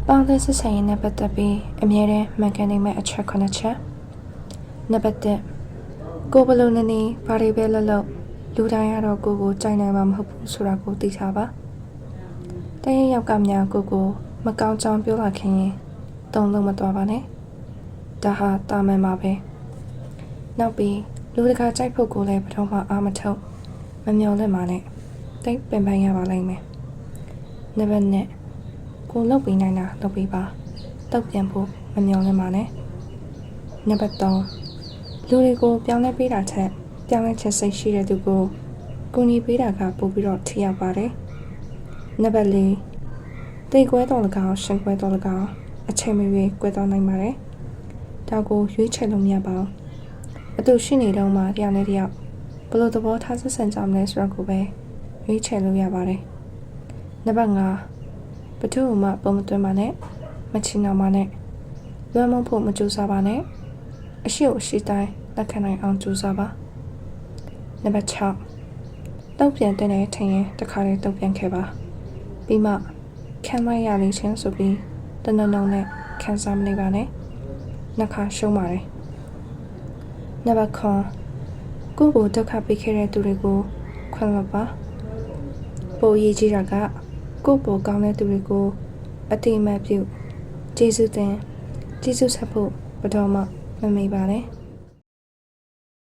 ပေါင်းသင်းစစ်ဆိုင်ရေးနဲ့ပတ်သက်ပြီးအမြဲတမ်းမှန်ကန်နေမဲ့အချက်9ချက်နံပါတ်1ကိုဘလုံးနေဘာတွေပဲလှုပ်လူတိုင်းကတော့ကိုကြိုက်နိုင်မှာမဟုတ်ဘူးဆိုတာကိုသိထားပါတရရောက်ကများကိုမကောင်းကြောင်ပြောလာခင်ရင်တုံးလုံးမသွားပါနဲ့ဒါဟာတာမန်ပါပဲနောက်ပြီးလူတကာကြိုက်ဖို့ကိုလည်းပထမအားမထုတ်မမျော်လင့်ပါနဲ့တိတ်ပင်ပန်းရပါလိမ့်မယ်နံပါတ်2ကိုလှုပ်ပြီးနိုင်တာလုပ်ပြီးပါတောက်ပြန်ဖို့မမျော်လင့်ပါနဲ့နံပါတ်3လူတွေကိုပြောင်းလဲပေးတာထက်ပြောင်းလဲချက်စိတ်ရှိတဲ့သူကိုကူညီပေးတာကပိုပြီးတော့ထိရောက်ပါတယ်နံပါတ်4တိတ်ကွဲတော်၎င်းရှင်ကွဲတော်၎င်းအချိန်မရွေးကွဲတော်နိုင်ပါတယ်ဒါကိုရွေးချယ်လို့မရပါဘူးအတူရှိနေတော့မှတယောက်နဲ့တယောက်ဘယ်လိုသဘောထားဆက်ဆံကြမလဲဆိုတာကိုပဲရွေးချယ်လို့ရပါတယ်နံပါတ်5ဘယ်သူမှပုံမသွင်းပါနဲ့မချင်တော့ပါနဲ့လွမ်းမဖို့မကြိုးစားပါနဲ့အရှိကိုအရှိတိုင်းလက်ခံနိုင်အောင်ကြိုးစားပါနံပါတ်6တုံ့ပြန်တဲ့ထင်ရင်တစ်ခါလေးတုံ့ပြန်ခဲ့ပါပြီးမှခံလိုက်ရလိမ့်ချင်းဆိုပြီးတနနုံနဲ့ခံစားမနေပါနဲ့နှစ်ခါရှုံးပါတယ်နံပါတ်9ကိုဒုက္ခပေးခဲ့တဲ့သူတွေကိုခွင့်လွှတ်ပါပိုရည်ကြီးတာကကိုပေါ်ကောင်းတဲ့သူတွေကိုအတိအမှတ်ပြုကျေးဇူးတင်ကျေးဇူးဆက်ဖို့ဘယ်တော့မှမမေ့ပါနဲ့